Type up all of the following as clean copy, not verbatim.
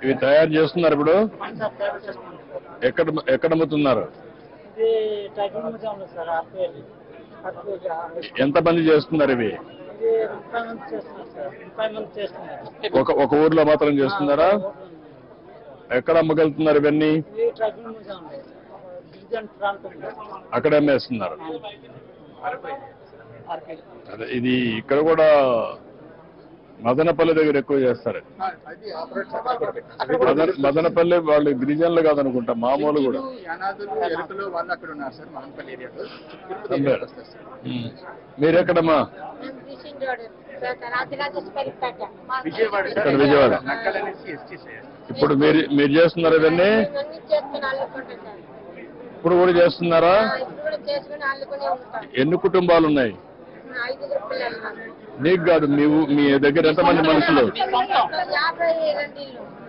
ఇవి తయారు చేస్తున్నారు ఇప్పుడు. ఎక్కడ అమ్ముతున్నారు? ఎంతమంది చేస్తున్నారు ఇవి? ఒక ఊర్లో మాత్రం చేస్తున్నారా? ఎక్కడ అమ్మగలుగుతున్నారు ఇవన్నీ? అక్కడ అమ్మేస్తున్నారు. అదే ఇది ఇక్కడ కూడా మదనపల్లి దగ్గర ఎక్కువ చేస్తారు. మదనపల్లి వాళ్ళు గిరిజనులు కాదనుకుంటా, మామూలు కూడా. మీరెక్కడమ్మా? ఇక్కడ విజయవాడ. ఇప్పుడు మీరు చేస్తున్నారు ఇవన్నీ? ఇప్పుడు కూడా చేస్తున్నారా? ఎన్ని కుటుంబాలు ఉన్నాయి? నీకు కాదు, మీ దగ్గర ఎంతమంది మనుషులు?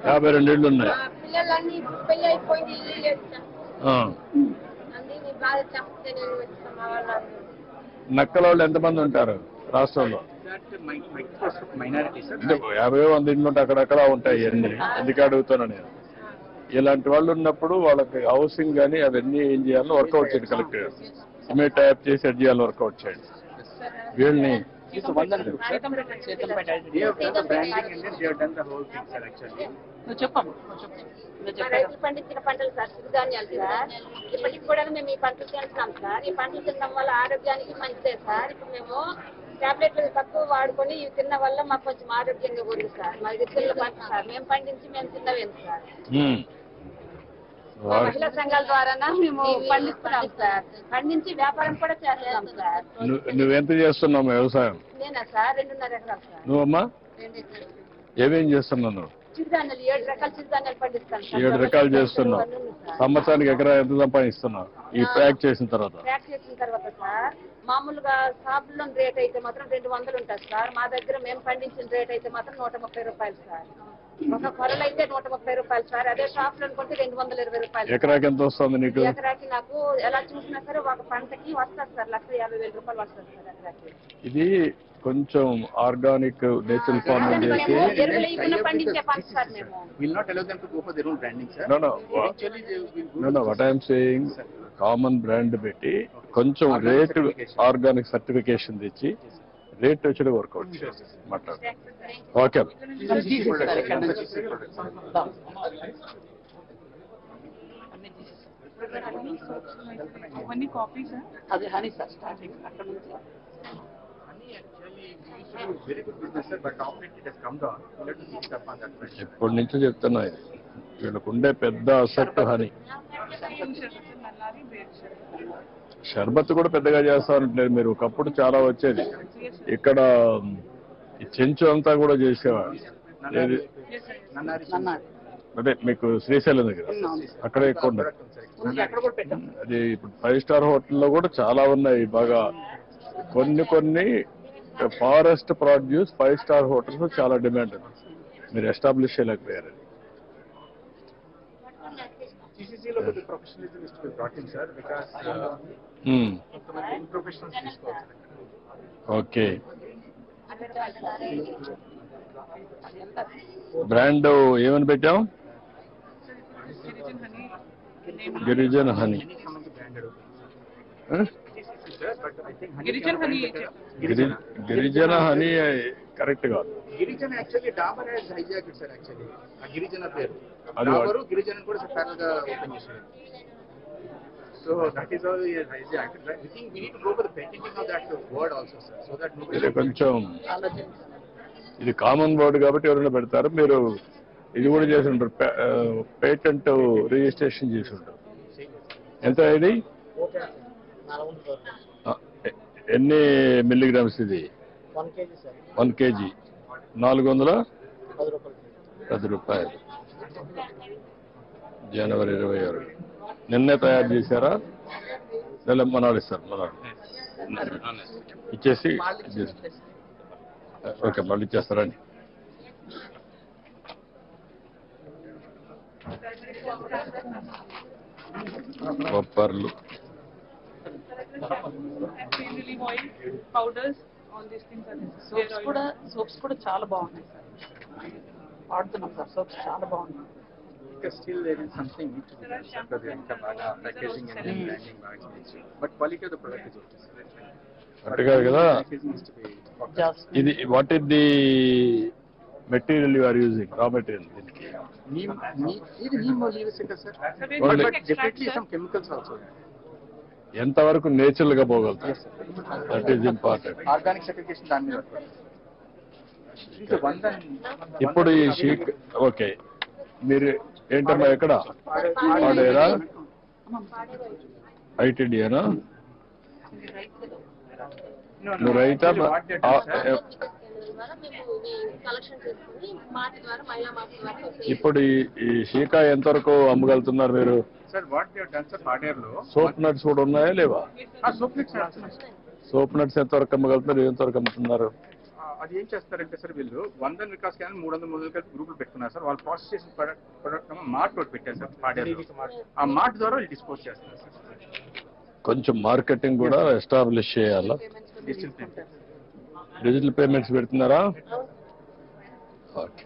52 ఇళ్ళు ఉన్నాయి. నక్కల వాళ్ళు ఎంతమంది ఉంటారు రాష్ట్రంలో? 50 ఇళ్ళు ఉంటాయి, అక్కడక్కడ ఉంటాయి అన్ని. అందుకే అడుగుతాను నేను. ఇలాంటి వాళ్ళు ఉన్నప్పుడు వాళ్ళకి హౌసింగ్ కానీ అవన్నీ ఏం చేయాలో వర్కౌట్ చేయండి. కలెక్టర్ సిమెంట్ ట్యాప్ చేసి ఎడ్ చేయాలో వర్కౌట్ చేయండి. వీళ్ళని రైతులు పండించిన పంటలు సార్, సిరిధాన్యాలు సార్. ఇప్పటికి కూడా మేము ఈ పంటలు తింటున్నాం సార్. ఈ పంటలు తినడం వల్ల ఆరోగ్యానికి మంచిదే సార్. ఇప్పుడు మేము టాబ్లెట్లు తక్కువ వాడుకొని ఇవి తిన్న వల్ల మాకు కొంచెం ఆరోగ్యంగా ఉంది సార్. మాది తిన్న పంట సార్, మేము పండించి మేము తిన్నవేం సార్. మహిళా సంఘాల ద్వారా మేము పండిస్తున్నాం సార్. పండించి వ్యాపారం కూడా చేస్తున్నాం సార్. నువ్వెంత చేస్తున్నావు వ్యవసాయం? నేనా సార్ 2.5 ఎకరాలు సార్. నువ్వమ్మా ఏమేం చేస్తున్నావు? చిరుధాన్యాలు 7 రకాల చిరుధాన్యాలు పండిస్తాను. 7 రకాలు చేస్తున్నావు. సంవత్సరానికి ఎకరా ఎంత సంపాదిస్తున్నావు ఈ ప్యాక్ చేసిన తర్వాత? ప్యాక్ చేసిన తర్వాత సార్ మామూలుగా షాపుల్లో రేట్ అయితే మాత్రం 200 ఉంటుంది సార్. మా దగ్గర మేము పండించిన రేట్ అయితే మాత్రం 130 రూపాయలు సార్. ఒక కొరలు అయితే 130 రూపాయలు సార్. అదే షాప్ లో అనుకుంటే 220 రూపాయలు. ఎకరాకి ఎంత వస్తుంది నీకు? ఎకరాకి నాకు ఎలా చూసినా సరే ఒక పంటకి వస్తుంది సార్ 1,50,000 రూపాయలు వస్తుంది సార్ ఎకరాకి. ఇది కొంచెం ఆర్గానిక్ నేచురల్ ఫార్మింగ్ చేసి పండించే పంట సార్. మేము what I'm saying common brand పెట్టి కొంచెం రేట్ ఆర్గానిక్ సర్టిఫికేషన్ తెచ్చి రేట్ వచ్చి వర్కౌట్ మాట్లాడు. ఓకే ఎప్పటి నుంచో చెప్తున్నా, వీళ్ళకు ఉండే పెద్ద అసెట్ హనీ. షర్బత్ కూడా పెద్దగా చేస్తారంటలేదు మీరు. ఒకప్పుడు చాలా వచ్చేది ఇక్కడ. ఈ చెంచు అంతా కూడా చేసేవాడు. అదే మీకు శ్రీశైలం దగ్గర అక్కడ ఎక్కువ ఉండదు. అది ఇప్పుడు 5 స్టార్ హోటల్లో కూడా చాలా ఉన్నాయి బాగా. కొన్ని ఫారెస్ట్ ప్రొడ్యూస్ 5 స్టార్ హోటల్స్ చాలా డిమాండ్ ఉంది. మీరు ఎస్టాబ్లిష్ చేయలేకపోయారు. ఓకే, బ్రాండ్ ఏమని పెట్టాం? గిరిజన్ హనీ. గిరిజన హనీ కరెక్ట్ కాదు. గిరిజన actually Dabur has hijacked sir. Actually ఆ గిరిజన పేరు డాబరు గిరిజన కూడా ప్యారల్ గా ఓపెన్ చేశారు. So that is all he hijacked. I think we need to go for the patenting of that word also sir. So that ఇది కొంచెం ఇది కామన్ వర్డ్ కాబట్టి ఎవరైనా పెడతారు. మీరు ఇది కూడా చేసి ఉంటారు, పేటెంట్ రిజిస్ట్రేషన్ చేసి ఉంటారు. ఎంత ఇది? ఎన్ని మిల్లీగ్రామ్స్ ఇది? 1 kg 410 రూపాయలు. జనవరి 26 నిన్నే తయారు చేశారా? నెల మనాడు ఇస్తారు. మనాడు ఇచ్చేసి ఓకే, మళ్ళీ ఇచ్చేస్తారండి. బొప్పర్లు, oil, powders, all these things are there. Soaps కూడా చాలా బాగున్నాయి సార్. వాడుతున్నాం సార్ సోప్స్ చాలా బాగున్నాయి. Because still there is something need to be done, sir. Because ఇంకా బాగా packaging and branding బాగా చేయొచ్చు. But quality of the product is okay, sir. అంటే కాదు కదా, Packaging is to be Just ఇది what is the material you are using, raw material దీనికి? ఇది neem leaves కదా, sir. Only- But definitely some chemicals also. ఎంతవరకు natural గా పోగలుగుతారు? That is important. Organic certification దాని మీద ఉంటుంది. ఇది 100 ఇప్పుడు ఈ షీక్ ఓకే, మీరు ఏంటమ్మా ఎక్కడ పాడేరా? ఐటీడీనా? నువ్వు రైతా? కలెక్షన్ చేసుకుని మార్ట్ ద్వారా మహిళా మార్ట్ ద్వారా ఇప్పుడు ఈ షీకా ఎంతవరకు అమ్మగలుగుతున్నారు మీరు? Sir what they have done sir పాడేరులో సోప్ నట్స్ కూడా ఉన్నాయా లేవా? సోప్ మిక్స్ సోప్ నట్స్ ఎంతవరకు అమ్మగలుగుతున్నారు, ఎంతవరకు అమ్ముతున్నారు? అది ఏం చేస్తారంటే సార్ వీళ్ళు 100 వికాస్ కానీ 300 కలిపి గ్రూపులు పెట్టుకున్నారు సార్. వాళ్ళు ప్రాసెస్ చేసిన ప్రొడక్ట్ మార్ట్ ఒకటి పెట్టారు సార్ పాడేరు. ఆ మార్ట్ ద్వారా వాళ్ళు డిస్పోజ్ చేస్తారు సార్. కొంచెం మార్కెటింగ్ కూడా ఎస్టాబ్లిష్ చేయాలా? డిజిటల్ పేమెంట్స్ పెడుతున్నారా? ఓకే.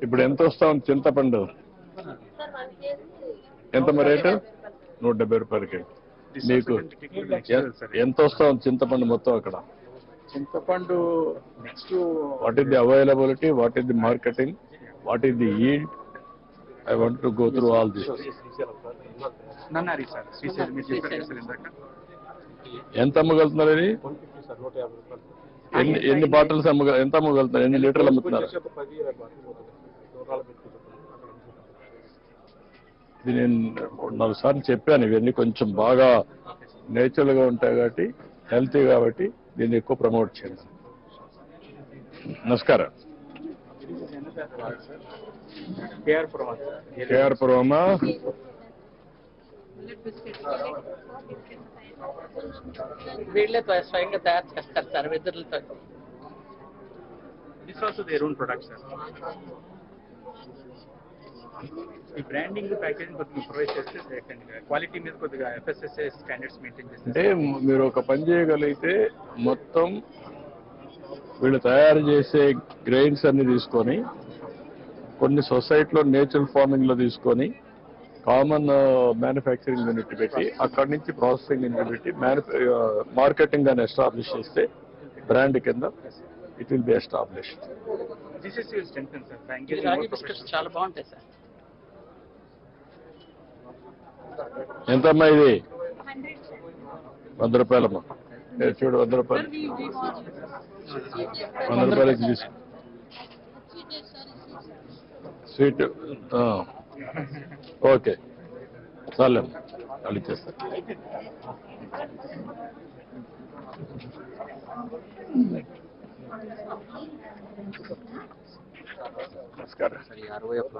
ఇప్పుడు ఎంత వస్తా ఉంది చింతపండు? ఎంత మరి రేటు? 170 రూపాయలకి. మీకు ఎంత వస్తా ఉంది చింతపండు మొత్తం అక్కడ? చింతపండు next what is the availability, what is the marketing, what is the yield? I want to go through all this. నన్నారి సార్ శ్రీశైలం మీరు చెప్పారు సార్ ఇందాక. ఎంత అమ్మగలుగుతున్నారు ఇది? ఎన్ని బాటిల్స్ ఎంత అమ్మగలుగుతున్నారు? ఎన్ని లీటర్లు అమ్ముతున్నారు? ఇది నేను 4 సార్లు చెప్పాను, ఇవన్నీ కొంచెం బాగా నేచురల్ గా ఉంటాయి కాబట్టి, హెల్తీ కాబట్టి దీన్ని ఎక్కువ ప్రమోట్ చేయండి. నమస్కారం. కేఆర్ పురమా? వీళ్ళే స్వయంగా తయారు చేస్తారు సార్ వెదురులతో. This also their own product sir. ఈ బ్రాండింగ్ ప్యాకేజింగ్ కొద్దిగా ప్రొవైడ్ చేస్తే క్వాలిటీ మీద కొద్దిగా FSSAI స్టాండర్డ్స్ మెయింటైన్ చేస్తే. అంటే మీరు ఒక పని చేయగలిగితే మొత్తం వీళ్ళు తయారు చేసే గ్రెయిన్స్ అన్ని తీసుకొని కొన్ని సొసైటీలో నేచురల్ ఫార్మింగ్ లో తీసుకొని కామన్ మ్యానుఫ్యాక్చరింగ్ యూనిట్ పెట్టి అక్కడి నుంచి ప్రాసెసింగ్ యూనిట్ పెట్టి మార్కెటింగ్ అని ఎస్టాబ్లిష్ చేస్తే బ్రాండ్ కింద it will be established. This is your strength sir. Thank you. రాగి బిస్కెట్స్ చాలా బాగుంటాయి సార్. ఎంతమ్మా ఇది? 100 రూపాయలమ్మా. చూడు 100 రూపాయలు, 100 రూపాయలకి తీసు. స్వీట్ ఓకే చాలే వాళ్ళు ఇచ్చేస్తారు. నమస్కారం.